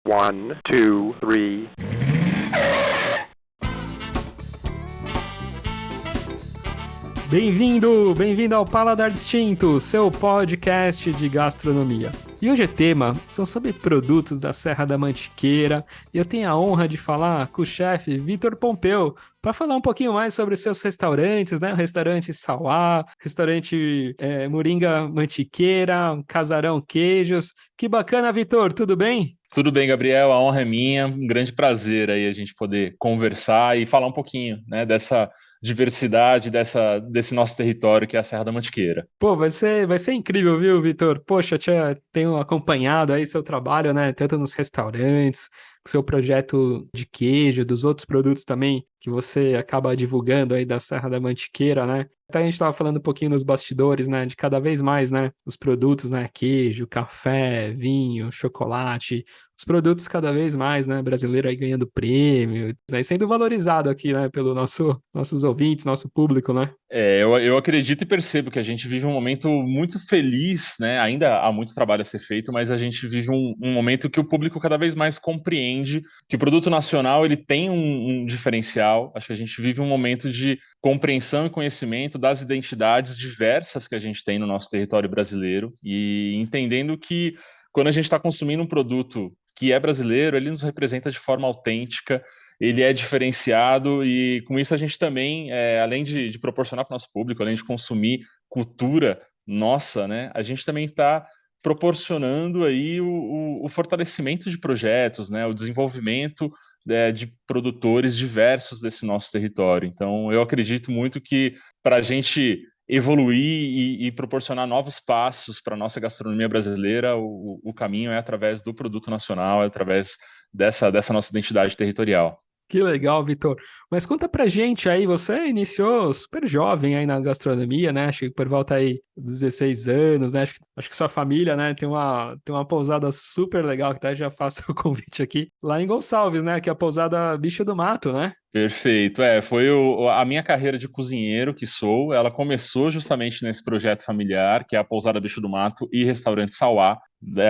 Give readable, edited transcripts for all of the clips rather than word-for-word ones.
One, two, three. Bem-vindo ao Paladar Distinto, seu podcast de gastronomia. E hoje o tema são sobre produtos da Serra da Mantiqueira e eu tenho a honra de falar com o chefe Vitor Pompeu para falar um pouquinho mais sobre os seus restaurantes, né? O restaurante Sauá, restaurante Moringa Mantiqueira, Casarão Queijos. Que bacana, Vitor, tudo bem? Tudo bem, Gabriel, a honra é minha, um grande prazer aí a gente poder conversar e falar um pouquinho, né, dessa diversidade, desse nosso território que é a Serra da Mantiqueira. Pô, vai ser incrível, viu, Vitor? Poxa, tenho acompanhado aí seu trabalho, né? Tanto nos restaurantes, seu projeto de queijo, dos outros produtos também que você acaba divulgando aí da Serra da Mantiqueira, né? Até a gente estava falando um pouquinho nos bastidores, né? De cada vez mais, né? Os produtos, né? Queijo, café, vinho, chocolate, os produtos cada vez mais, né? Brasileiro aí ganhando prêmio, né? Sendo valorizado aqui, né? Pelo nossos ouvintes, nosso público, né? Eu acredito e percebo que a gente vive um momento muito feliz, né? Ainda há muito trabalho a ser feito, mas a gente vive um momento que o público cada vez mais compreende que o produto nacional ele tem um diferencial. Acho que a gente vive um momento de compreensão e conhecimento das identidades diversas que a gente tem no nosso território brasileiro e entendendo que quando a gente está consumindo um produto que é brasileiro, ele nos representa de forma autêntica, ele é diferenciado e com isso a gente também, além de proporcionar para o nosso público, além de consumir cultura nossa, né, a gente também está proporcionando aí o fortalecimento de projetos, né, o desenvolvimento de produtores diversos desse nosso território. Então, eu acredito muito que para a gente evoluir e proporcionar novos passos para a nossa gastronomia brasileira, o caminho é através do produto nacional, é através dessa nossa identidade territorial. Que legal, Vitor. Mas conta pra gente aí, você iniciou super jovem aí na gastronomia, né? Acho que por volta aí dos 16 anos, né? Acho que sua família, né, tem uma pousada super legal, que até já faço o convite aqui, lá em Gonçalves, né? Que é a pousada Bicho do Mato, né? Perfeito. Foi a minha carreira de cozinheiro que sou. Ela começou justamente nesse projeto familiar, que é a Pousada Bicho do Mato e Restaurante Sauá.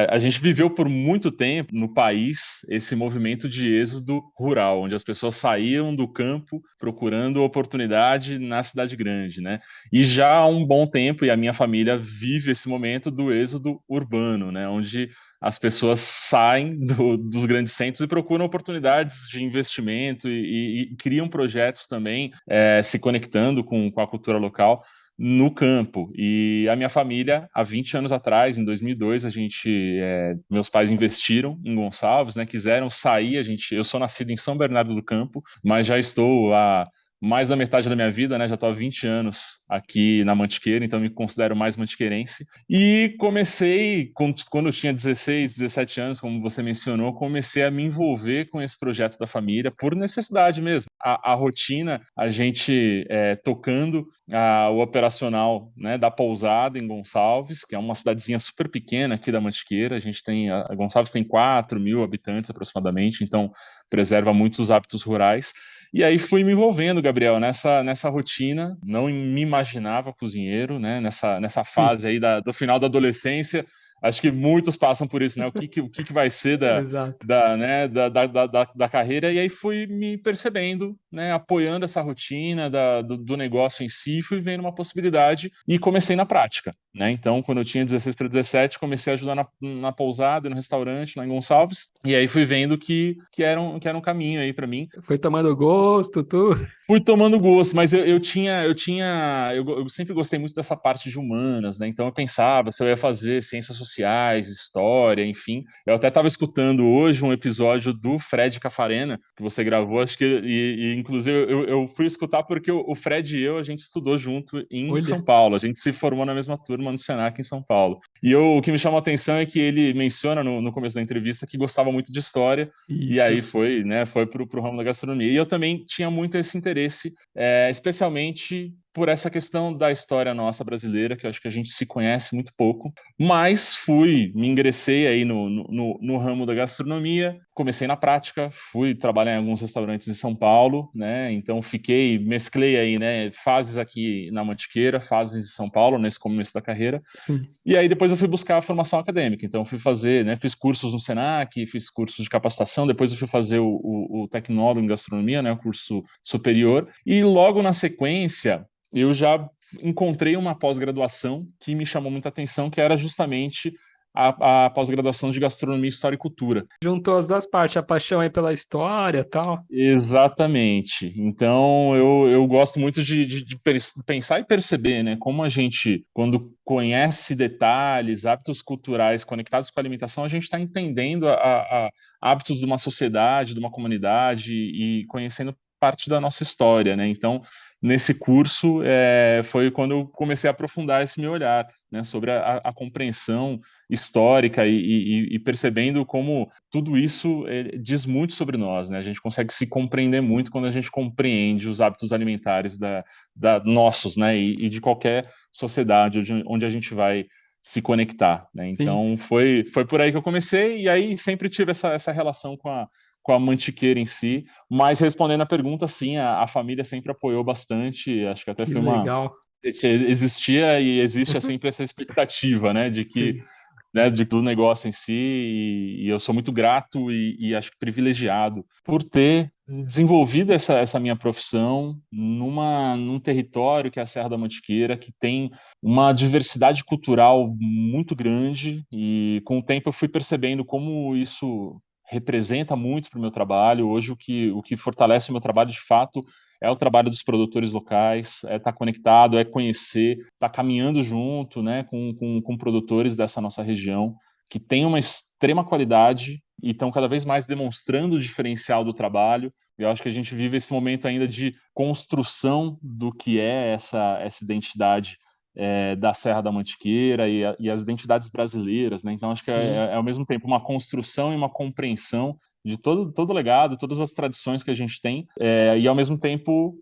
A gente viveu por muito tempo no país esse movimento de êxodo rural, onde as pessoas saíam do campo procurando oportunidade na cidade grande, né? E já há um bom tempo, e a minha família vive esse momento do êxodo urbano, né? Onde as pessoas saem dos grandes centros e procuram oportunidades de investimento e criam projetos também, se conectando com a cultura local no campo. E a minha família, há 20 anos atrás, em 2002, meus pais investiram em Gonçalves, né, quiseram sair. Eu sou nascido em São Bernardo do Campo, mas já estou há mais da metade da minha vida, né? Já estou há 20 anos aqui na Mantiqueira, então me considero mais mantiqueirense. E comecei, quando eu tinha 16, 17 anos, como você mencionou, comecei a me envolver com esse projeto da família por necessidade mesmo. A rotina, a gente tocando o operacional, né, da pousada em Gonçalves, que é uma cidadezinha super pequena aqui da Mantiqueira. A Gonçalves tem 4 mil habitantes aproximadamente, então preserva muito os hábitos rurais. E aí fui me envolvendo, Gabriel, nessa rotina. Não me imaginava cozinheiro, né? Nessa Sim, fase aí do final da adolescência. Acho que muitos passam por isso, né? O que vai ser exato. da carreira? E aí fui me percebendo, né? Apoiando essa rotina do negócio em si, fui vendo uma possibilidade e comecei na prática, né? Então, quando eu tinha 16 para 17, comecei a ajudar na pousada, no restaurante, lá em Gonçalves. E aí fui vendo que era um caminho aí para mim. Foi tomando gosto, tudo. Fui tomando gosto, mas eu sempre gostei muito dessa parte de humanas, né? Então eu pensava se eu ia fazer ciências sociais, história, enfim. Eu até estava escutando hoje um episódio do Fred Cafarena, que você gravou, acho que, inclusive eu fui escutar porque o Fred e eu, a gente estudou junto em São Olha, Paulo, a gente se formou na mesma turma no Senac em São Paulo. O que me chamou a atenção é que ele menciona no começo da entrevista que gostava muito de história, e isso. aí foi, né, foi pro ramo da gastronomia. E eu também tinha muito esse interesse, especialmente por essa questão da história nossa brasileira, que eu acho que a gente se conhece muito pouco, mas me ingressei aí no ramo da gastronomia, comecei na prática, fui trabalhar em alguns restaurantes em São Paulo, né, então mesclei aí, né, fases aqui na Mantiqueira, fases em São Paulo, nesse começo da carreira, Sim. e aí depois eu fui buscar a formação acadêmica, então eu fui fazer, né, fiz cursos no Senac, fiz cursos de capacitação, depois eu fui fazer o tecnólogo em gastronomia, né, o curso superior, e logo na sequência eu já encontrei uma pós-graduação que me chamou muita atenção, que era justamente a pós-graduação de gastronomia, história e cultura. Juntou as duas partes, a paixão aí pela história e tal. Exatamente. Então, eu gosto muito de pensar e perceber, né, como a gente, quando conhece detalhes, hábitos culturais conectados com a alimentação, a gente está entendendo a hábitos de uma sociedade, de uma comunidade e conhecendo parte da nossa história, né? Então, nesse curso, foi quando eu comecei a aprofundar esse meu olhar, né, sobre a compreensão histórica e percebendo como tudo isso diz muito sobre nós, né? A gente consegue se compreender muito quando a gente compreende os hábitos alimentares nossos, né? E de qualquer sociedade onde a gente vai se conectar, né? Sim. Então foi por aí que eu comecei e aí sempre tive essa relação com a Mantiqueira em si, mas respondendo a pergunta, sim, a família sempre apoiou bastante, acho que até Que foi legal. existia e existe sempre essa expectativa, né, de que Sim. né, do negócio em si, e eu sou muito grato e acho que privilegiado por ter desenvolvido essa minha profissão num território que é a Serra da Mantiqueira, que tem uma diversidade cultural muito grande, e com o tempo eu fui percebendo como isso representa muito para o meu trabalho. Hoje o que fortalece o meu trabalho de fato é o trabalho dos produtores locais, é estar conectado, é conhecer, estar caminhando junto, né, com produtores dessa nossa região, que tem uma extrema qualidade e estão cada vez mais demonstrando o diferencial do trabalho. Eu acho que a gente vive esse momento ainda de construção do que é essa identidade da Serra da Mantiqueira e as identidades brasileiras, né? Então acho que Sim. ao mesmo tempo uma construção e uma compreensão de todo o legado, todas as tradições que a gente tem, e ao mesmo tempo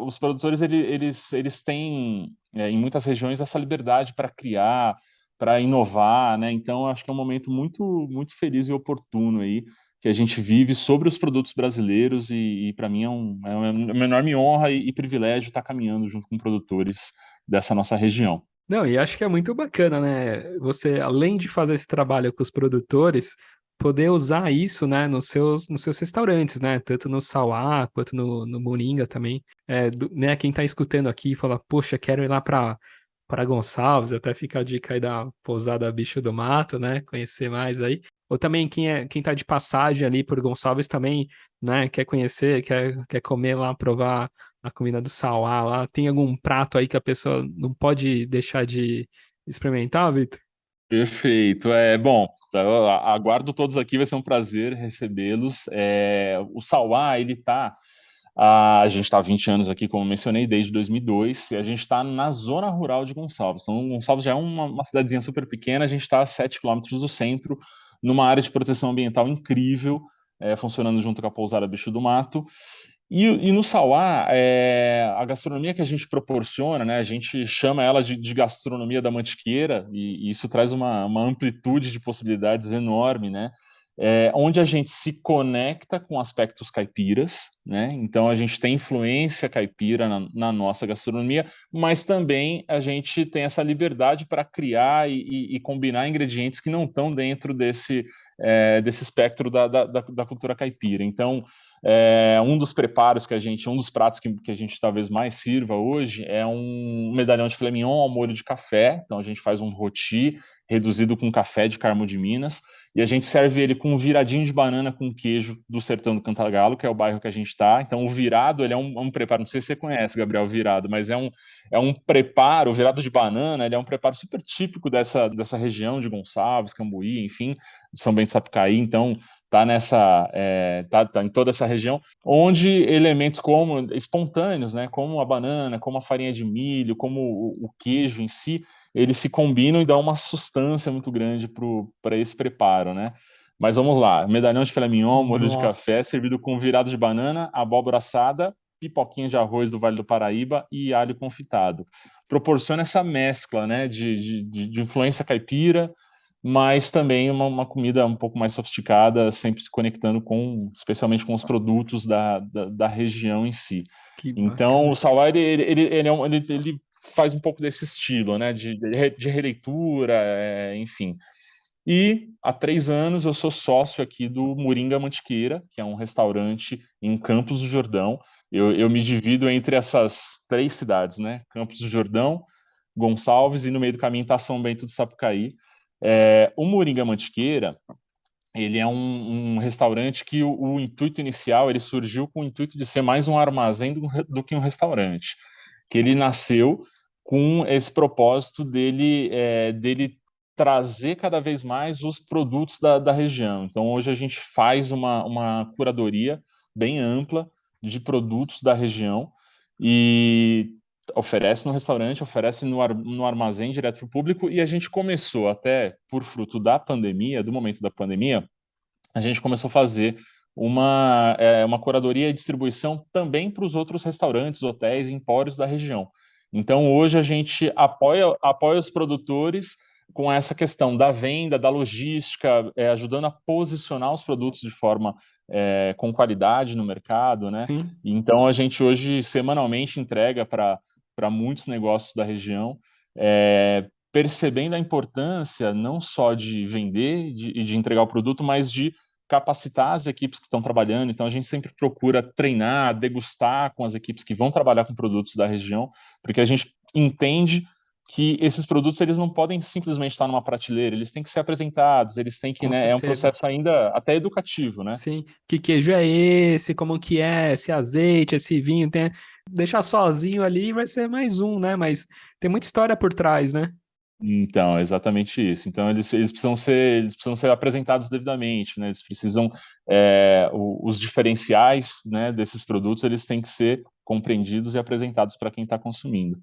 os produtores eles têm em muitas regiões essa liberdade para criar, para inovar, né? Então acho que é um momento muito feliz e oportuno aí que a gente vive sobre os produtos brasileiros e para mim é uma enorme honra e privilégio estar caminhando junto com produtores dessa nossa região. Não, e acho que é muito bacana, né? Você, além de fazer esse trabalho com os produtores, poder usar isso, né, nos seus restaurantes, né? Tanto no Sauá quanto no Moringa também. Né, quem tá escutando aqui fala, poxa, quero ir lá para Gonçalves, até fica a dica aí da pousada Bicho do Mato, né? Conhecer mais aí. Ou também quem tá de passagem ali por Gonçalves também, né? Quer conhecer, quer comer lá, provar a comida do Sauá lá. Tem algum prato aí que a pessoa não pode deixar de experimentar, Vitor? Perfeito. Bom, tá, eu aguardo todos aqui, vai ser um prazer recebê-los. O Sauá, a gente está há 20 anos aqui, como mencionei, desde 2002, e a gente está na zona rural de Gonçalves. Então, Gonçalves já é uma cidadezinha super pequena, a gente está a 7 quilômetros do centro, numa área de proteção ambiental incrível, funcionando junto com a Pousada Bicho do Mato. E no Sauá, a gastronomia que a gente proporciona, né, a gente chama ela de gastronomia da Mantiqueira, e isso traz uma amplitude de possibilidades enorme, né? Onde a gente se conecta com aspectos caipiras, né? Então a gente tem influência caipira na nossa gastronomia, mas também a gente tem essa liberdade para criar e combinar ingredientes que não estão dentro desse espectro da cultura caipira. Então, um dos preparos um dos pratos que a gente talvez mais sirva hoje é um medalhão de filé mignon ao molho de café. Então a gente faz um roti reduzido com café de Carmo de Minas e a gente serve ele com um viradinho de banana com queijo do sertão do Cantagalo, que é o bairro que a gente está. Então o virado ele é um preparo, não sei se você conhece, Gabriel, o virado, mas é um preparo, o virado de banana, ele é um preparo super típico dessa região de Gonçalves, Cambuí, enfim, São Bento do Sapucaí. Então tá em toda essa região, onde elementos como espontâneos, né, como a banana, como a farinha de milho, como o queijo em si, eles se combinam e dão uma sustância muito grande para esse preparo, né? Mas vamos lá, medalhão de filé mignon, molho de café, Nossa. servido com virado de banana, abóbora assada, pipoquinha de arroz do Vale do Paraíba e alho confitado. Proporciona essa mescla, né, de influência caipira, mas também uma comida um pouco mais sofisticada, sempre se conectando especialmente com os produtos da região em si. Que Então, o bacana. Sauá, ele faz um pouco desse estilo, né, de releitura, enfim. E há 3 anos eu sou sócio aqui do Moringa Mantiqueira, que é um restaurante em Campos do Jordão. Eu me divido entre essas 3 cidades, né? Campos do Jordão, Gonçalves e no meio do caminho está São Bento do Sapucaí. O Moringa Mantiqueira, ele é um restaurante que o intuito inicial, ele surgiu com o intuito de ser mais um armazém do que um restaurante. Que ele nasceu com esse propósito dele trazer cada vez mais os produtos da região. Então, hoje a gente faz uma curadoria bem ampla de produtos da região e oferece no restaurante, oferece no armazém direto para o público, e a gente começou até por fruto da pandemia, do momento da pandemia, a gente começou a fazer uma curadoria e distribuição também para os outros restaurantes, hotéis, empórios da região. Então, hoje a gente apoia os produtores com essa questão da venda, da logística, ajudando a posicionar os produtos de forma com qualidade no mercado, né? Sim. Então, a gente hoje semanalmente entrega para muitos negócios da região, percebendo a importância não só de vender e de entregar o produto, mas de capacitar as equipes que estão trabalhando. Então, a gente sempre procura treinar, degustar com as equipes que vão trabalhar com produtos da região, porque a gente entende que esses produtos eles não podem simplesmente estar numa prateleira, eles têm que ser apresentados, eles têm que, Com né, é um certeza. processo ainda até educativo, né? Sim. Que queijo é esse? Como que é? Esse azeite, esse vinho? Deixar sozinho ali vai ser mais um, né? Mas tem muita história por trás, né? Então, é exatamente isso. Então, eles precisam ser apresentados devidamente, né? Eles precisam, os diferenciais, né, desses produtos, eles têm que ser compreendidos e apresentados para quem está consumindo.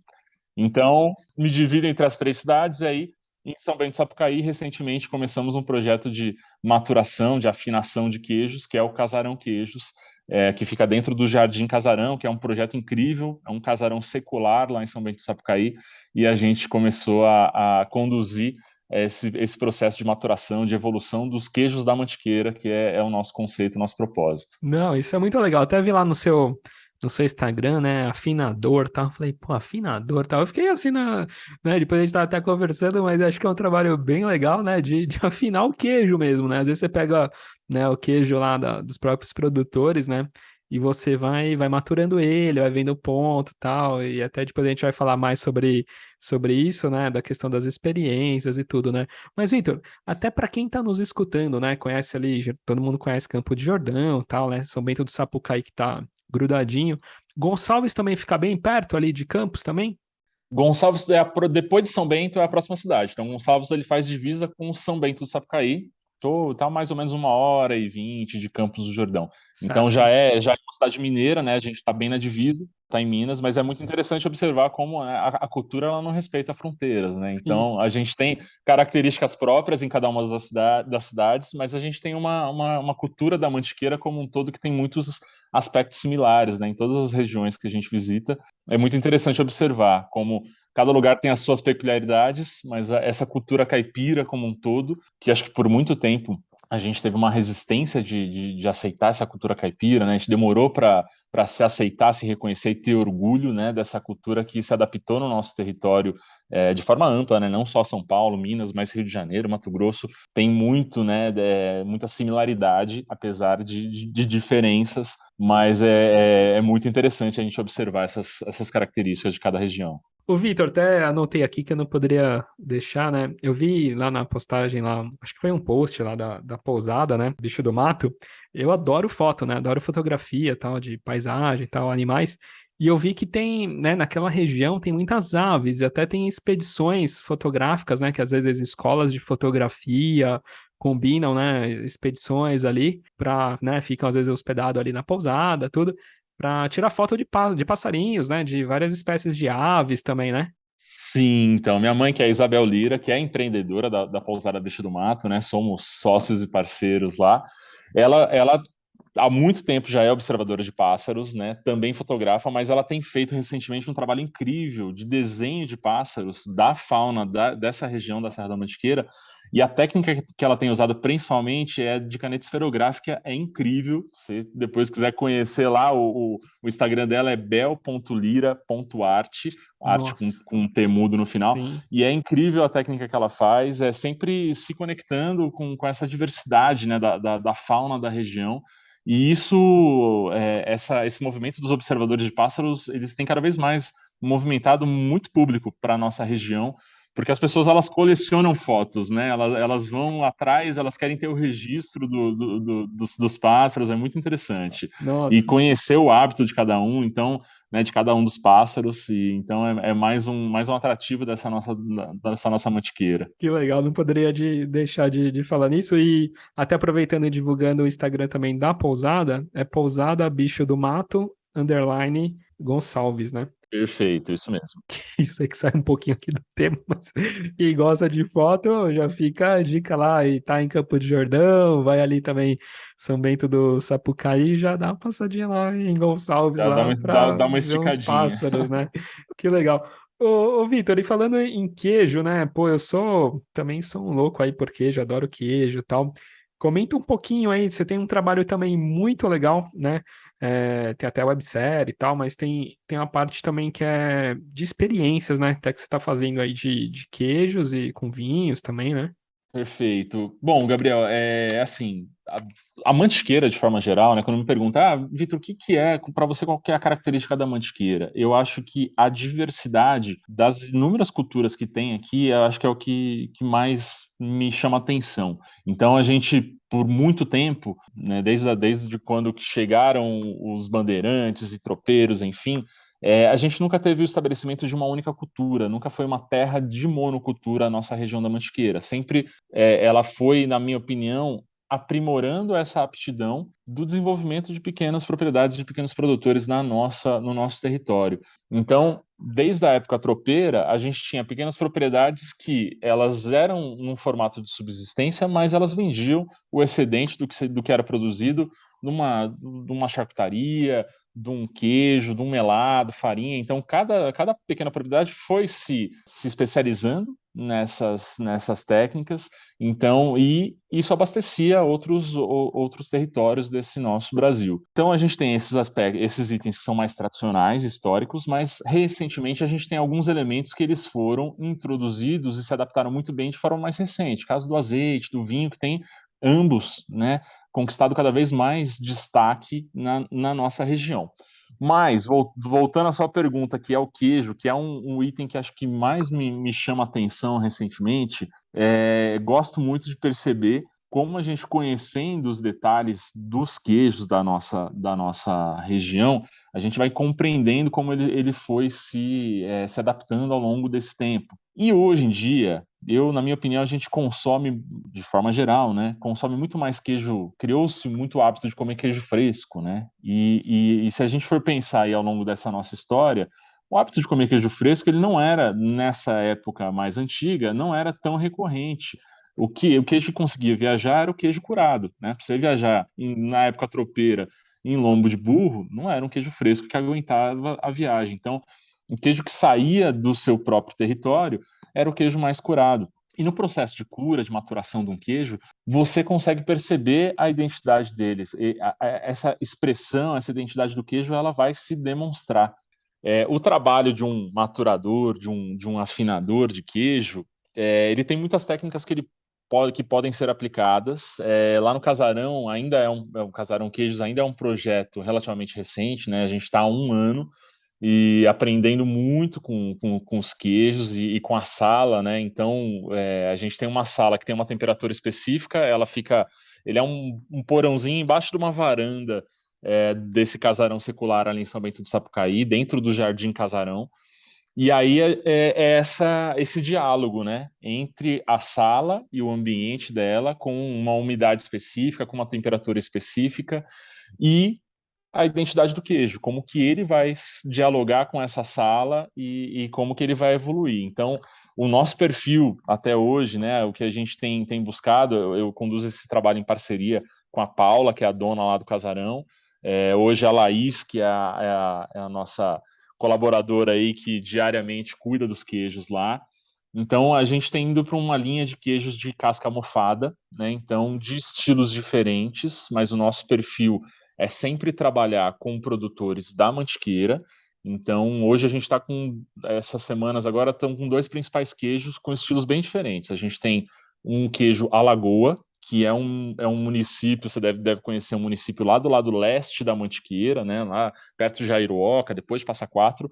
Então, me divido entre as 3 cidades, e aí, em São Bento do Sapucaí, recentemente começamos um projeto de maturação, de afinação de queijos, que é o Casarão Queijos, que fica dentro do Jardim Casarão, que é um projeto incrível, é um casarão secular lá em São Bento do Sapucaí, e a gente começou a conduzir esse processo de maturação, de evolução dos queijos da Mantiqueira, que é o nosso conceito, o nosso propósito. Não, isso é muito legal. Até vi lá no seu Instagram, né? Afinador, tal. Falei, pô, afinador, tal. Eu fiquei assim né? Depois a gente tá até conversando, mas acho que é um trabalho bem legal, né? De afinar o queijo mesmo, né? Às vezes você pega, né, o queijo lá dos próprios produtores, né? E você vai maturando ele, vai vendo o ponto, tal. E até depois a gente vai falar mais sobre isso, né? Da questão das experiências e tudo, né? Mas, Vitor, até para quem tá nos escutando, né? Conhece ali, todo mundo conhece Campo de Jordão, tal, né? São Bento do Sapucaí que tá grudadinho. Gonçalves também fica bem perto ali de Campos também? Gonçalves, depois de São Bento, é a próxima cidade. Então, Gonçalves ele faz divisa com São Bento do Sapucaí. Tá mais ou menos 1h20 de Campos do Jordão. Então, Certo. já é uma cidade mineira, né? A gente está bem na divisa, está em Minas, mas é muito interessante observar como, né, a cultura ela não respeita fronteiras, né? Sim, Então, a gente tem características próprias em cada uma das cidades, mas a gente tem uma cultura da mantiqueira como um todo que tem muitos aspectos similares, né? Em todas as regiões que a gente visita. É muito interessante observar como cada lugar tem as suas peculiaridades, mas essa cultura caipira como um todo, que acho que por muito tempo a gente teve uma resistência de aceitar essa cultura caipira, né? A gente demorou para se aceitar, se reconhecer e ter orgulho, né, dessa cultura que se adaptou no nosso território de forma ampla, né? Não só São Paulo, Minas, mas Rio de Janeiro, Mato Grosso, tem muito, né, muita similaridade, apesar de diferenças, mas é muito interessante a gente observar essas características de cada região. o Vitor, até anotei aqui que eu não poderia deixar, né? Eu vi lá na postagem lá, acho que foi um post lá da pousada, né? Bicho do mato. Eu adoro foto, né? Adoro fotografia, tal, de paisagem, tal, animais. E eu vi que tem, né, naquela região tem muitas aves, e até tem expedições fotográficas, né? Que às vezes escolas de fotografia combinam, né? Expedições ali para, né? Ficam às vezes hospedados ali na pousada, tudo para tirar foto de passarinhos, né? De várias espécies de aves também, né? Sim, então, minha mãe, que é a Isabel Lira, que é empreendedora da Pousada Bicho do Mato, né? Somos sócios e parceiros lá. Ela há muito tempo já é observadora de pássaros, né? Também fotografa, mas ela tem feito recentemente um trabalho incrível de desenho de pássaros da fauna dessa região da Serra da Mantiqueira. E a técnica que ela tem usado principalmente é de caneta esferográfica, é incrível. Se depois quiser conhecer lá, o Instagram dela é bel.lira.art, arte Nossa, com um T mudo no final. sim. E é incrível a técnica que ela faz, é sempre se conectando com essa diversidade, né, da fauna da região. E isso, esse movimento dos observadores de pássaros, eles têm cada vez mais movimentado muito público para a nossa região, porque as pessoas elas colecionam fotos, né? Elas vão atrás, elas querem ter o registro dos pássaros, é muito interessante. E Nossa, conhecer o hábito de cada um, então, né, de cada um dos pássaros, e então é mais um atrativo dessa nossa mantiqueira. que legal. Não poderia deixar de falar nisso. E até aproveitando e divulgando o Instagram também da pousada, é Pousada Bicho do Mato, underline Gonçalves, né? Perfeito, isso mesmo. Eu sei que sai um pouquinho aqui do tema, mas quem gosta de foto, já fica a dica lá. E tá em Campo de Jordão, vai ali também São Bento do Sapucaí, já dá uma passadinha lá em Gonçalves Já lá pra dá uma ver uns esticadinha. pássaros, né? Que legal. Ô, Vitor, e falando em queijo, né? Pô, também sou um louco aí por queijo, adoro queijo e tal. Comenta um pouquinho aí, você tem um trabalho também muito legal, né? Tem até websérie e tal, mas tem uma parte também que é de experiências, né? Até que você está fazendo aí de queijos e com vinhos também, né? Perfeito. Bom, Gabriel, é assim, a mantiqueira, de forma geral, né, quando me pergunta, Vitor, o que que é, para você, qual que é a característica da mantiqueira? Eu acho que a diversidade das inúmeras culturas que tem aqui, eu acho que é o que mais me chama atenção. Então, a gente, por muito tempo, né, desde quando que chegaram os bandeirantes e tropeiros, enfim, a gente nunca teve o estabelecimento de uma única cultura, nunca foi uma terra de monocultura a nossa região da Mantiqueira. Sempre ela foi, na minha opinião, aprimorando essa aptidão do desenvolvimento de pequenas propriedades de pequenos produtores no nosso território. Então, desde a época tropeira, a gente tinha pequenas propriedades que elas eram num formato de subsistência, mas elas vendiam o excedente do que era produzido numa charcutaria, de um queijo, de um melado, farinha. Então, cada pequena propriedade foi se especializando nessas técnicas. Então, e isso abastecia outros territórios desse nosso Brasil. Então, a gente tem esses aspectos, esses itens que são mais tradicionais, históricos, mas recentemente a gente tem alguns elementos que eles foram introduzidos e se adaptaram muito bem de forma mais recente. Caso do azeite, do vinho, que tem ambos, né, conquistado cada vez mais destaque na nossa região. Mas, voltando à sua pergunta, que é o queijo, que é um item que acho que mais me chama atenção recentemente, gosto muito de perceber como a gente, conhecendo os detalhes dos queijos da nossa região, a gente vai compreendendo como ele foi se adaptando ao longo desse tempo. E hoje em dia, na minha opinião, a gente consome, de forma geral, né? Consome muito mais queijo, criou-se muito o hábito de comer queijo fresco, né? E se a gente for pensar aí ao longo dessa nossa história, o hábito de comer queijo fresco, ele não era, nessa época mais antiga, não era tão recorrente. O queijo que conseguia viajar era o queijo curado, né? Para você viajar na época tropeira em lombo de burro, não era um queijo fresco que aguentava a viagem. Então, o queijo que saía do seu próprio território era o queijo mais curado. E no processo de cura, de maturação de um queijo, você consegue perceber a identidade dele. Essa expressão, essa identidade do queijo, ela vai se demonstrar. O trabalho de um maturador, de um afinador de queijo, ele tem muitas técnicas que podem ser aplicadas. Lá no Casarão, ainda é um Casarão Queijos, ainda é um projeto relativamente recente, né? A gente está há um ano e aprendendo muito com os queijos e com a sala, né? Então, a gente tem uma sala que tem uma temperatura específica, ele é um porãozinho embaixo de uma varanda desse casarão secular ali em São Bento do Sapucaí, dentro do Jardim Casarão. E aí esse diálogo, né, entre a sala e o ambiente dela, com uma umidade específica, com uma temperatura específica, e a identidade do queijo, como que ele vai dialogar com essa sala e como que ele vai evoluir. Então, o nosso perfil até hoje, né, o que a gente tem buscado, eu conduzo esse trabalho em parceria com a Paula, que é a dona lá do casarão. Hoje a Laís, que é a nossa colaboradora aí, que diariamente cuida dos queijos lá. Então, a gente tem indo para uma linha de queijos de casca mofada, né? Então, de estilos diferentes, mas o nosso perfil é sempre trabalhar com produtores da Mantiqueira. Então, hoje a gente está com, essas semanas agora, estão com 2 principais queijos com estilos bem diferentes. A gente tem um queijo Alagoa, que é um município, você deve conhecer um município lá do lado leste da Mantiqueira, né? Lá perto de Jairuoca, depois de Passa Quatro.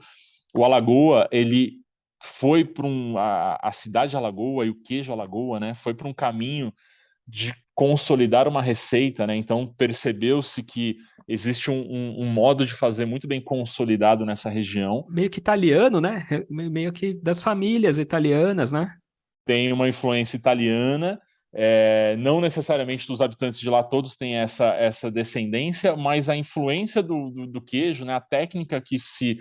O Alagoa, ele foi para a cidade de Alagoa e o queijo Alagoa, né? Foi para um caminho de consolidar uma receita, né? Então percebeu-se que existe um modo de fazer muito bem consolidado nessa região. Meio que italiano, né? Meio que das famílias italianas, né? Tem uma influência italiana, não necessariamente dos habitantes de lá todos têm essa descendência, mas a influência do queijo, né? A técnica que se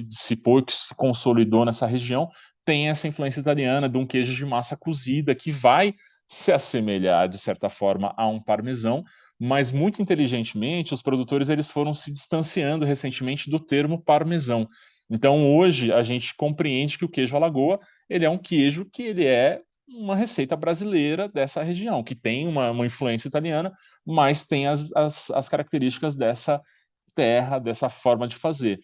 dissipou, que se consolidou nessa região, tem essa influência italiana de um queijo de massa cozida que vai se assemelhar, de certa forma, a um parmesão, mas muito inteligentemente os produtores eles foram se distanciando recentemente do termo parmesão. Então hoje a gente compreende que o queijo Alagoa ele é um queijo que ele é uma receita brasileira dessa região, que tem uma influência italiana, mas tem as características dessa terra, dessa forma de fazer.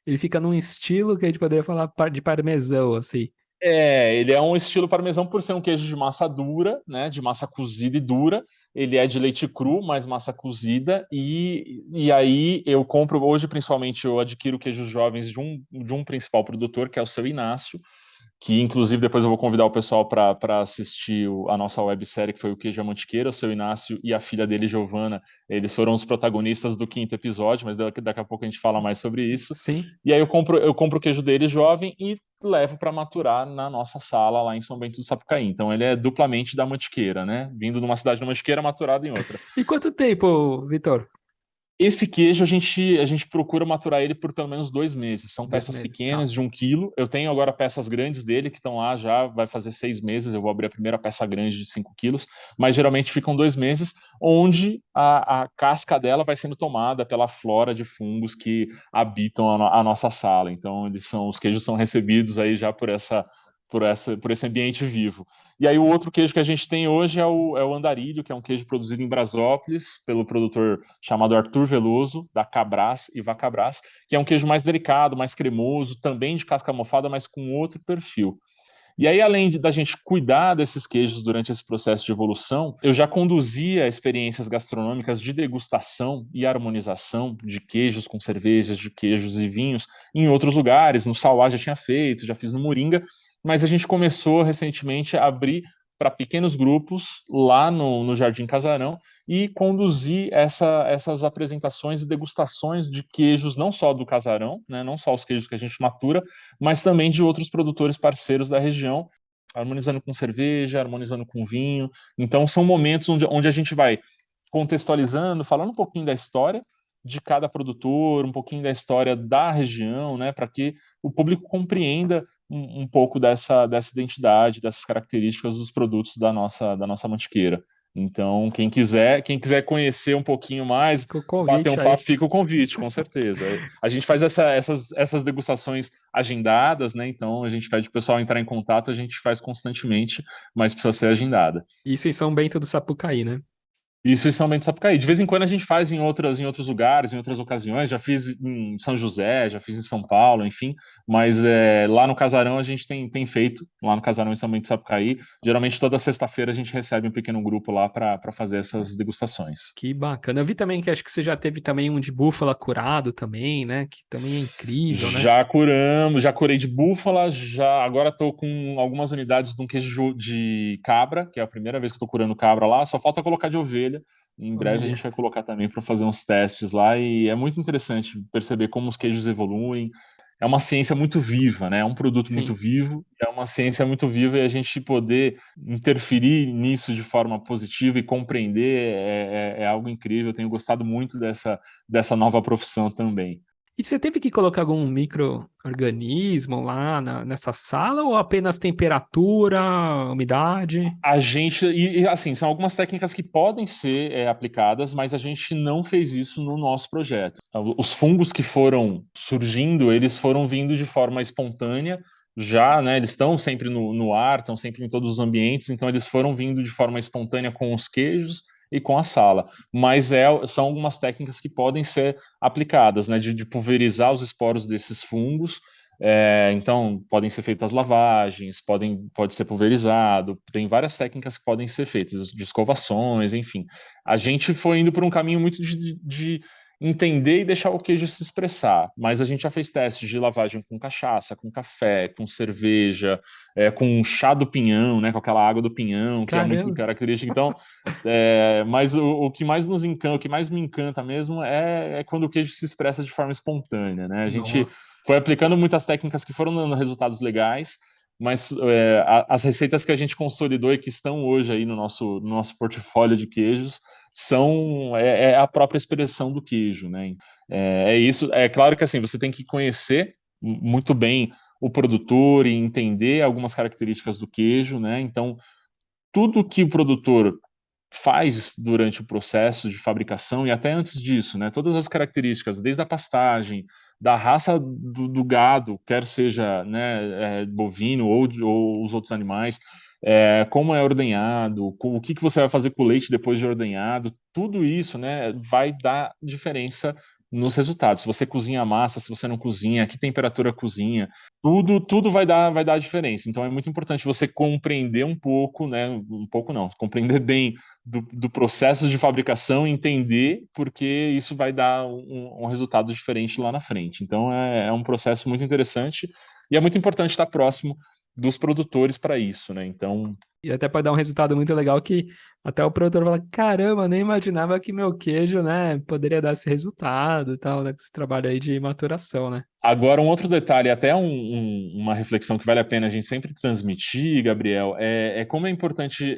Ele fica num estilo que a gente poderia falar de parmesão, assim. Ele é um estilo parmesão por ser um queijo de massa dura, né, de massa cozida e dura. Ele é de leite cru, mais massa cozida. E aí eu compro, hoje principalmente eu adquiro queijos jovens de um principal produtor, que é o Seu Inácio, que inclusive depois eu vou convidar o pessoal para assistir a nossa websérie, que foi o Queijo à Mantiqueira. O Seu Inácio e a filha dele, Giovana, eles foram os protagonistas do 5º episódio, mas daqui a pouco a gente fala mais sobre isso. Sim. E aí eu compro o queijo dele jovem e levo para maturar na nossa sala lá em São Bento do Sapucaí. Então ele é duplamente da Mantiqueira, né? Vindo de uma cidade da Mantiqueira, maturado em outra. E quanto tempo, Vitor? Esse queijo a gente procura maturar ele por pelo menos 2 meses. São 2 peças meses, tá. pequenas de 1 quilo. Eu tenho agora peças grandes dele que estão lá já, vai fazer 6 meses. Eu vou abrir a primeira peça grande de 5 quilos, mas geralmente ficam 2 meses, onde a casca dela vai sendo tomada pela flora de fungos que habitam a nossa sala. Então os queijos são recebidos aí já por esse ambiente vivo. E aí o outro queijo que a gente tem hoje é o andarilho, que é um queijo produzido em Brasópolis pelo produtor chamado Arthur Veloso, da Cabras e Vacabras, que é um queijo mais delicado, mais cremoso, também de casca mofada, mas com outro perfil. E aí, além da gente cuidar desses queijos durante esse processo de evolução, eu já conduzia experiências gastronômicas de degustação e harmonização de queijos com cervejas, de queijos e vinhos em outros lugares. No Sauá já tinha feito, já fiz no Moringa, mas a gente começou recentemente a abrir para pequenos grupos lá no Jardim Casarão e conduzir essas apresentações e degustações de queijos, não só do Casarão, né, não só os queijos que a gente matura, mas também de outros produtores parceiros da região, harmonizando com cerveja, harmonizando com vinho. Então, são momentos onde a gente vai contextualizando, falando um pouquinho da história de cada produtor, um pouquinho da história da região, né, para que o público compreenda um pouco dessa identidade, dessas características dos produtos da nossa Mantiqueira. Então, quem quiser conhecer um pouquinho mais, Fica o bater um convite papo, aí. fica o convite, com certeza. A gente faz essas degustações agendadas, né? Então a gente pede o pessoal entrar em contato, a gente faz constantemente, mas precisa ser agendada. Isso em São Bento do Sapucaí, né? Isso em São Bento do Sapucaí. De vez em quando a gente faz em outros lugares, em outras ocasiões. Já fiz em São José, já fiz em São Paulo, enfim. Mas lá no Casarão a gente tem feito, lá no Casarão em São Bento do Sapucaí. Geralmente toda sexta-feira a gente recebe um pequeno grupo lá para fazer essas degustações. Que bacana. Eu vi também que acho que você já teve também um de búfala curado também, né? Que também é incrível, né? Já curamos, já curei de búfala, já agora estou com algumas unidades de um queijo de cabra, que é a primeira vez que estou curando cabra lá, só falta colocar de ovelha. Em breve a gente Olha, vai colocar também para fazer uns testes lá e é muito interessante perceber como os queijos evoluem. É uma ciência muito viva, né? É um produto muito sim. vivo, é uma ciência muito viva e a gente poder interferir nisso de forma positiva e compreender é algo incrível. Eu tenho gostado muito dessa nova profissão também. E você teve que colocar algum micro-organismo lá nessa sala ou apenas temperatura, umidade? A gente, assim, são algumas técnicas que podem ser aplicadas, mas a gente não fez isso no nosso projeto. Os fungos que foram surgindo, eles foram vindo de forma espontânea, já, né, eles estão sempre no ar, estão sempre em todos os ambientes, então eles foram vindo de forma espontânea com os queijos e com a sala. Mas são algumas técnicas que podem ser aplicadas, né, de pulverizar os esporos desses fungos. Então, podem ser feitas lavagens, pode ser pulverizado, tem várias técnicas que podem ser feitas, de escovações, enfim. A gente foi indo por um caminho muito de entender e deixar o queijo se expressar, mas a gente já fez testes de lavagem com cachaça, com café, com cerveja, com chá do pinhão, né, com aquela água do pinhão, que é muito Caramba, característica. Então, mas o que mais nos encanta, o que mais me encanta mesmo é quando o queijo se expressa de forma espontânea, né? A gente nossa. foi aplicando muitas técnicas que foram dando resultados legais, mas as receitas que a gente consolidou e que estão hoje aí no nosso portfólio de queijos é a própria expressão do queijo, né? É isso. É claro que assim você tem que conhecer muito bem o produtor e entender algumas características do queijo, né? Então tudo que o produtor faz durante o processo de fabricação e até antes disso, né? Todas as características, desde a pastagem, da raça do gado, quer seja, né, bovino ou os outros animais, como é ordenhado, o que você vai fazer com o leite depois de ordenhado, tudo isso, né, vai dar diferença nos resultados. Se você cozinha a massa, se você não cozinha, que temperatura cozinha, tudo vai dar diferença. Então é muito importante você compreender um pouco, né, um pouco não, compreender bem do processo de fabricação, entender porque isso vai dar um resultado diferente lá na frente. Então é um processo muito interessante e é muito importante estar próximo dos produtores para isso, né? Então, E até pode dar um resultado muito legal que até o produtor fala, caramba, nem imaginava que meu queijo, né, poderia dar esse resultado e tal, né, com esse trabalho aí de maturação, né? agora um outro detalhe, até uma reflexão que vale a pena a gente sempre transmitir, Gabriel, é como é importante,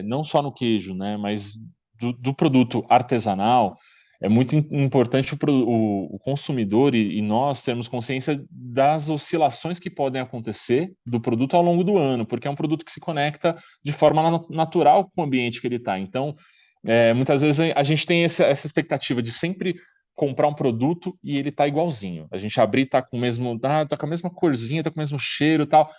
não só no queijo, né, mas do produto artesanal. É muito importante o consumidor e nós termos consciência das oscilações que podem acontecer do produto ao longo do ano, porque é um produto que se conecta de forma natural com o ambiente que ele está. Então, muitas vezes a gente tem essa expectativa de sempre comprar um produto e ele tá igualzinho. A gente abrir tá com o mesmo, tá com a mesma corzinha, tá com o mesmo cheiro, e tal.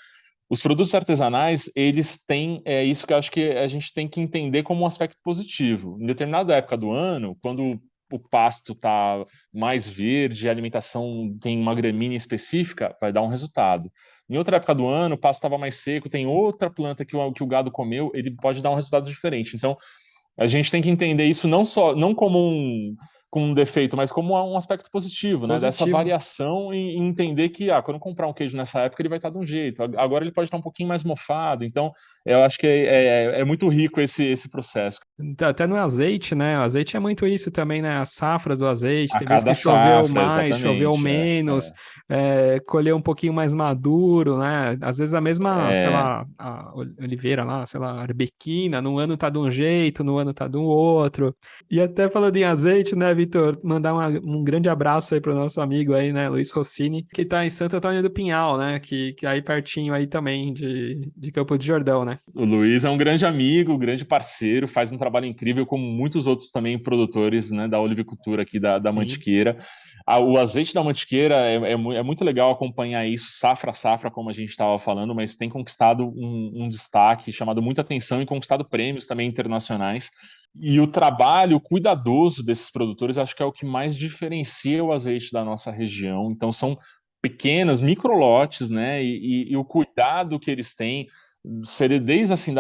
Os produtos artesanais, eles têm isso que eu acho que a gente tem que entender como um aspecto positivo. Em determinada época do ano, quando o pasto está mais verde, a alimentação tem uma gramínea específica, vai dar um resultado. Em outra época do ano, o pasto estava mais seco, tem outra planta que o gado comeu, ele pode dar um resultado diferente. Então, a gente tem que entender isso não como um defeito, mas como um aspecto positivo, né? Dessa Positivo. variação e entender que, quando eu comprar um queijo nessa época, ele vai estar de um jeito. Agora ele pode estar um pouquinho mais mofado. Então, eu acho que é muito rico esse processo. Até no azeite, né? O azeite é muito isso também, né? As safras do azeite, A tem vezes que cada choveu safra, mais, choveu exatamente. menos, colheu um pouquinho mais maduro, né? Às vezes a mesma, sei É, lá, a oliveira lá, sei lá, a arbequina, no ano tá de um jeito, no ano tá de um outro. E até falando em azeite, né, Vitor? Mandar um grande abraço aí pro nosso amigo aí, né, Luiz Rossini, que tá em Santo Antônio do Pinhal, né? Que é aí pertinho aí também de Campo de Jordão, né? O Luiz é um grande amigo, um grande parceiro, faz um trabalho incrível, como muitos outros também produtores, né, da olivicultura aqui da Sim. Mantiqueira. O azeite da Mantiqueira é muito legal acompanhar isso, safra a safra, como a gente estava falando, mas tem conquistado um destaque, chamado muita atenção e conquistado prêmios também internacionais. E o trabalho cuidadoso desses produtores, acho que é o que mais diferencia o azeite da nossa região. Então, são pequenas, microlotes, né, e o cuidado que eles têm seria desde assim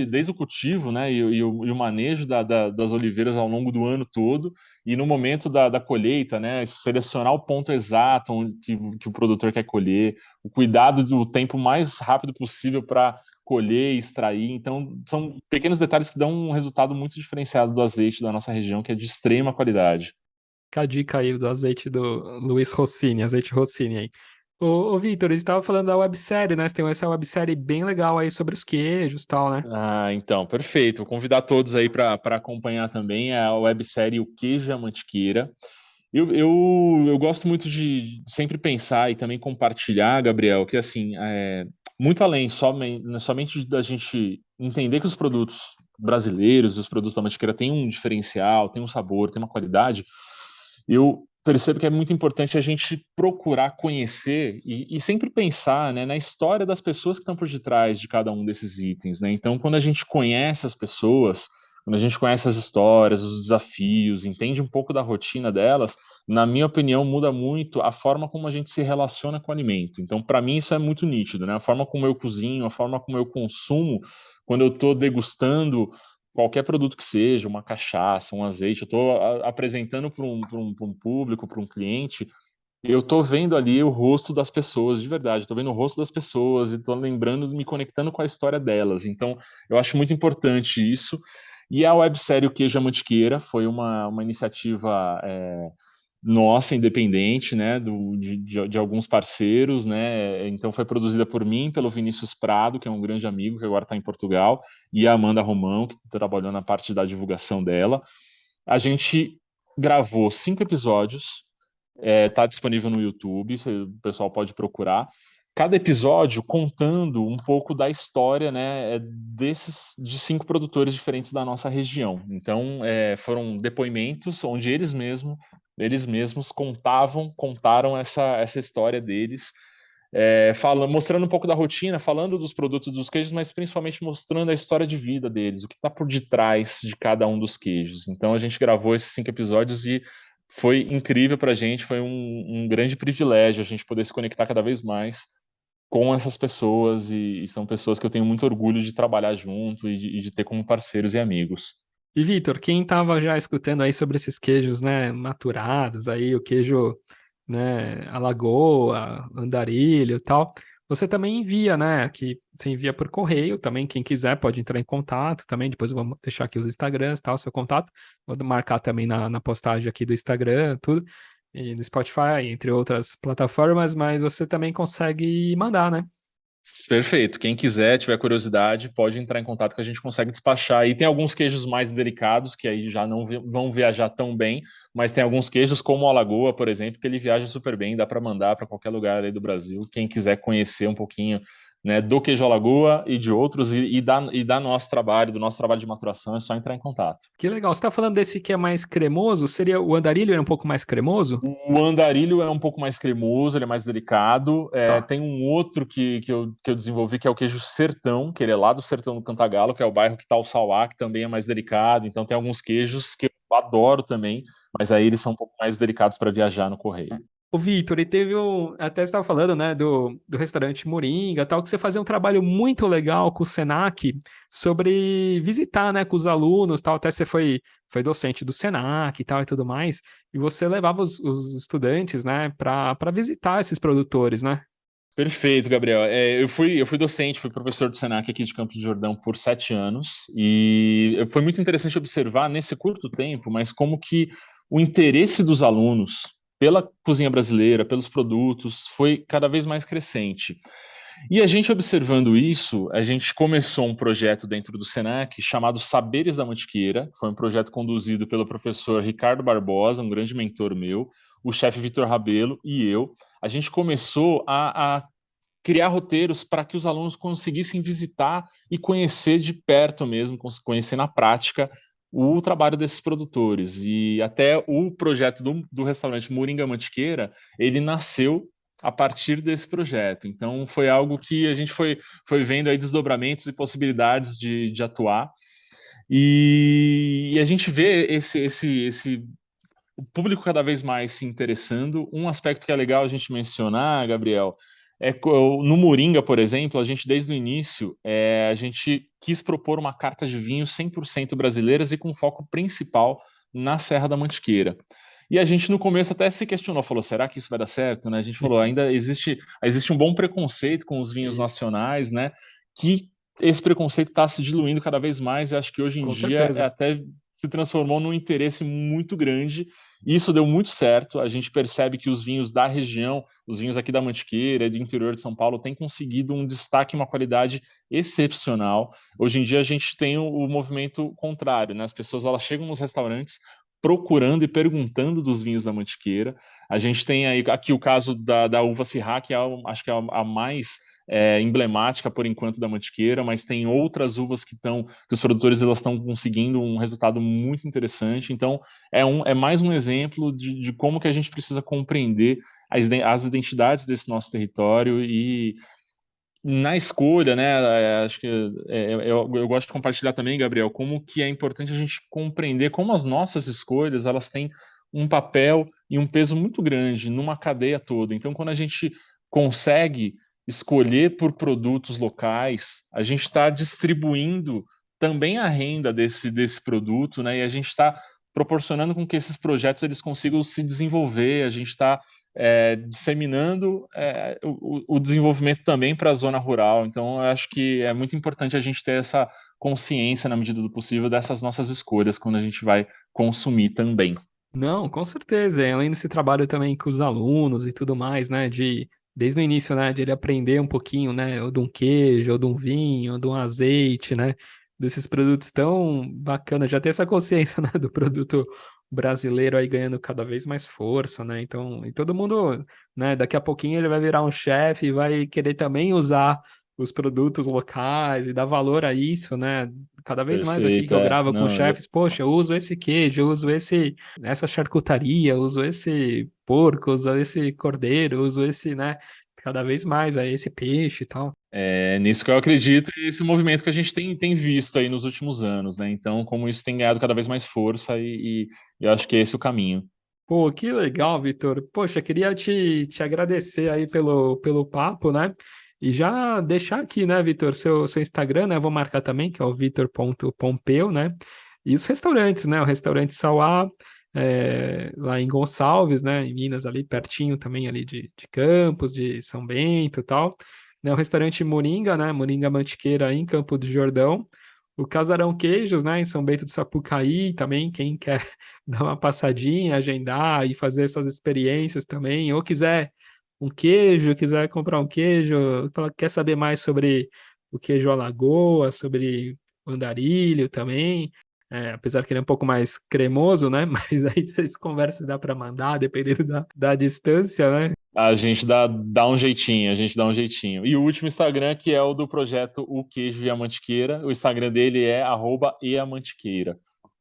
desde o cultivo, né, e o manejo das oliveiras ao longo do ano todo e no momento da colheita, né, selecionar o ponto exato que o produtor quer colher, o cuidado do tempo mais rápido possível para colher e extrair. Então, são pequenos detalhes que dão um resultado muito diferenciado do azeite da nossa região, que é de extrema qualidade. Fica a dica aí do azeite do Luiz Rossini, azeite Rossini aí. Ô Vitor, eles estavam falando da websérie, né? Você tem essa websérie bem legal aí sobre os queijos e tal, né? Então, perfeito. Vou convidar todos aí para acompanhar também a websérie O Queijo e a Mantiqueira. Eu gosto muito de sempre pensar e também compartilhar, Gabriel, que assim, muito além somente da gente entender que os produtos brasileiros, os produtos da Mantiqueira têm um diferencial, têm um sabor, têm uma qualidade, eu percebo que é muito importante a gente procurar conhecer e sempre pensar, né, na história das pessoas que estão por detrás de cada um desses itens, né? Então, quando a gente conhece as pessoas, quando a gente conhece as histórias, os desafios, entende um pouco da rotina delas, na minha opinião, muda muito a forma como a gente se relaciona com o alimento. Então, para mim, isso é muito nítido, né? A forma como eu cozinho, a forma como eu consumo, quando eu estou degustando qualquer produto que seja, uma cachaça, um azeite, eu estou apresentando para um público, para um cliente, eu estou vendo ali o rosto das pessoas, de verdade, estou vendo o rosto das pessoas e estou lembrando, me conectando com a história delas. Então, eu acho muito importante isso. E a websérie O Queijo à Mantiqueira foi uma iniciativa nossa, independente, né, de alguns parceiros, né, então foi produzida por mim, pelo Vinícius Prado, que é um grande amigo, que agora está em Portugal, e a Amanda Romão, que trabalhou na parte da divulgação dela. A gente gravou 5 episódios, tá disponível no YouTube, o pessoal pode procurar. Cada episódio contando um pouco da história, né, de 5 produtores diferentes da nossa região. Então, foram depoimentos onde eles mesmos contaram essa história deles, mostrando um pouco da rotina, falando dos produtos dos queijos, mas principalmente mostrando a história de vida deles, o que está por detrás de cada um dos queijos. Então, a gente gravou esses 5 episódios e foi incrível para a gente, foi um grande privilégio a gente poder se conectar cada vez mais com essas pessoas, e são pessoas que eu tenho muito orgulho de trabalhar junto e de ter como parceiros e amigos. E Vitor, quem estava já escutando aí sobre esses queijos, né, maturados, aí o queijo, né, Alagoa, Andarilho e tal, você também envia, né, que você envia por correio também, quem quiser pode entrar em contato também, depois eu vou deixar aqui os Instagrams e tal, seu contato, vou marcar também na postagem aqui do Instagram, tudo, e no Spotify, entre outras plataformas, mas você também consegue mandar, né? Perfeito. Quem quiser, tiver curiosidade, pode entrar em contato que a gente consegue despachar. E tem alguns queijos mais delicados que aí já não vão viajar tão bem, mas tem alguns queijos como o Alagoa, por exemplo, que ele viaja super bem, dá para mandar para qualquer lugar aí do Brasil. Quem quiser conhecer um pouquinho, né, do queijo Alagoa e de outros e da nosso trabalho, do nosso trabalho de maturação, é só entrar em contato. Que legal. Você está falando desse que é mais cremoso? Seria o andarilho é um pouco mais cremoso? O andarilho é um pouco mais cremoso, ele é mais delicado. Tá. Tem um outro que eu desenvolvi, que é o queijo Sertão, que ele é lá do Sertão do Cantagalo, que é o bairro que está o Sauá, que também é mais delicado. Então tem alguns queijos que eu adoro também, mas aí eles são um pouco mais delicados para viajar no correio. O Vitor, e teve um. Até você estava falando, né, do restaurante Moringa, tal, que você fazia um trabalho muito legal com o Senac sobre visitar, né, com os alunos, tal. Até você foi docente do Senac e tal e tudo mais. E você levava os estudantes, né, para visitar esses produtores, né? Perfeito, Gabriel. Eu fui docente, fui professor do Senac aqui de Campos do Jordão por 7 anos, e foi muito interessante observar nesse curto tempo, mas como que o interesse dos alunos pela cozinha brasileira, pelos produtos, foi cada vez mais crescente. E a gente observando isso, a gente começou um projeto dentro do Senac chamado Saberes da Mantiqueira. Foi um projeto conduzido pelo professor Ricardo Barbosa, um grande mentor meu, o chefe Vitor Rabelo e eu. A gente começou a criar roteiros para que os alunos conseguissem visitar e conhecer de perto mesmo, conhecer na prática o trabalho desses produtores. E até o projeto do restaurante Moringa Mantiqueira, ele nasceu a partir desse projeto. Então, foi algo que a gente foi vendo aí desdobramentos e possibilidades de atuar. E a gente vê esse o público cada vez mais se interessando. Um aspecto que é legal a gente mencionar, Gabriel, no Moringa, por exemplo, a gente desde o início, a gente quis propor uma carta de vinhos 100% brasileiras e com foco principal na Serra da Mantiqueira. E a gente no começo até se questionou, falou, será que isso vai dar certo? Né? A gente falou, ainda existe um bom preconceito com os vinhos Isso, nacionais, né? Que esse preconceito está se diluindo cada vez mais, e acho que hoje em com dia certeza. até se transformou num interesse muito grande. Isso deu muito certo. A gente percebe que os vinhos da região, os vinhos aqui da Mantiqueira e do interior de São Paulo, têm conseguido um destaque e uma qualidade excepcional. Hoje em dia a gente tem o movimento contrário, né? As pessoas elas chegam nos restaurantes procurando e perguntando dos vinhos da Mantiqueira. A gente tem aí aqui o caso da uva Syrah, que acho que é a mais emblemática por enquanto da Mantiqueira, mas tem outras uvas que os produtores elas estão conseguindo um resultado muito interessante. Então é mais um exemplo de como que a gente precisa compreender as identidades desse nosso território e na escolha, né, acho que eu gosto de compartilhar também, Gabriel, como que é importante a gente compreender como as nossas escolhas, elas têm um papel e um peso muito grande numa cadeia toda. Então, quando a gente consegue escolher por produtos locais, a gente está distribuindo também a renda desse produto, né, e a gente está proporcionando com que esses projetos eles consigam se desenvolver, a gente está disseminando o desenvolvimento também para a zona rural. Então, eu acho que é muito importante a gente ter essa consciência, na medida do possível, dessas nossas escolhas quando a gente vai consumir também. Não, com certeza. E além desse trabalho também com os alunos e tudo mais, né? Desde o início, né? De ele aprender um pouquinho, né? Ou de um queijo, ou de um vinho, ou de um azeite, né? Desses produtos tão bacanas. Já ter essa consciência, né? Do produto brasileiro aí ganhando cada vez mais força, né? Então, e todo mundo, né? Daqui a pouquinho ele vai virar um chefe e vai querer também usar os produtos locais e dar valor a isso, né? Cada vez mais aqui que Perfeito, eu gravo com não, chefes, poxa, eu uso esse queijo, eu uso essa charcutaria, eu uso esse porco, eu uso esse cordeiro, eu uso esse, né? Cada vez mais aí esse peixe e tal. é nisso que eu acredito e esse movimento que a gente tem visto aí nos últimos anos, né? Então, como isso tem ganhado cada vez mais força e eu acho que é esse o caminho. Pô, que legal, Vitor. Poxa, queria te agradecer aí pelo papo, né? E já deixar aqui, né, Vitor, seu Instagram, né? Eu vou marcar também, que é o vitor.pompeu, né? E os restaurantes, né? O restaurante Sauá, lá em Gonçalves, né? Em Minas, ali pertinho também ali de Campos, de São Bento e tal. Né, o restaurante Moringa, né? Moringa Mantiqueira em Campo do Jordão. O Casarão Queijos, né? Em São Bento do Sapucaí também, quem quer dar uma passadinha, agendar e fazer essas experiências também, ou quiser um queijo, quiser comprar um queijo, quer saber mais sobre o queijo Alagoas, sobre o andarilho também, apesar que ele é um pouco mais cremoso, né? Mas aí vocês conversam, dá para mandar, dependendo da distância, né? A gente dá um jeitinho, a gente dá um jeitinho. E o último Instagram, que é o do projeto O Queijo e a Mantiqueira, o Instagram dele é @eamantiqueira,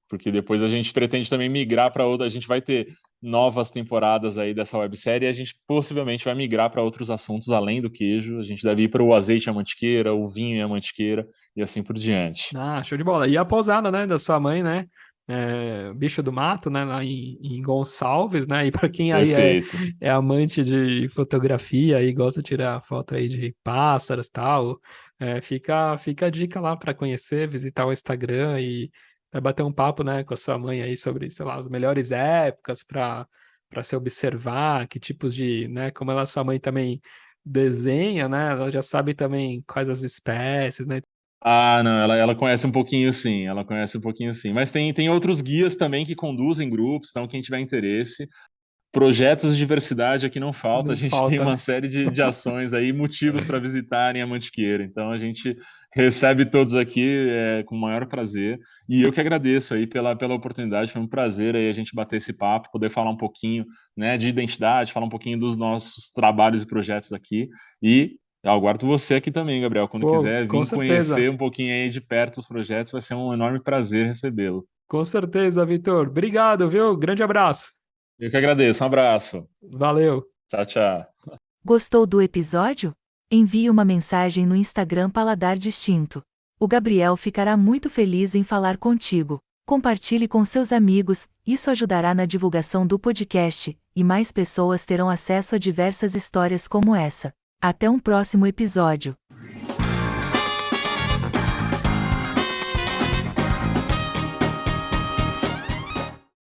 porque depois a gente pretende também migrar para outra, a gente vai ter novas temporadas aí dessa websérie e a gente possivelmente vai migrar para outros assuntos além do queijo, a gente deve ir para o azeite e a mantiqueira, o vinho e a mantiqueira e assim por diante. Ah, show de bola. E a pousada, né, da sua mãe, né? Bicho do Mato, né, lá em Gonçalves, né? E para quem aí Perfeito. é amante de fotografia e gosta de tirar foto aí de pássaros e tal, fica a dica lá para conhecer, visitar o Instagram e vai bater um papo, né, com a sua mãe aí sobre, sei lá, as melhores épocas para se observar, que tipos de, né, como ela, sua mãe também desenha, né? Ela já sabe também quais as espécies, né? Ah, não, ela conhece um pouquinho sim, ela conhece um pouquinho sim. Mas tem outros guias também que conduzem grupos, então quem tiver interesse, projetos de diversidade aqui não falta, a Não gente tem falta, uma né? série de ações aí, motivos para visitarem a Mantiqueira. Então a gente recebe todos aqui com o maior prazer. E eu que agradeço aí pela oportunidade, foi um prazer aí a gente bater esse papo, poder falar um pouquinho, né, de identidade, falar um pouquinho dos nossos trabalhos e projetos aqui. E eu aguardo você aqui também, Gabriel. Quando Pô, quiser com vir certeza. conhecer um pouquinho aí de perto os projetos, vai ser um enorme prazer recebê-lo. Com certeza, Vitor. Obrigado, viu? Grande abraço. Eu que agradeço. Um abraço. Valeu. Tchau, tchau. Gostou do episódio? Envie uma mensagem no Instagram Paladar Distinto. O Gabriel ficará muito feliz em falar contigo. Compartilhe com seus amigos, isso ajudará na divulgação do podcast, e mais pessoas terão acesso a diversas histórias como essa. Até um próximo episódio.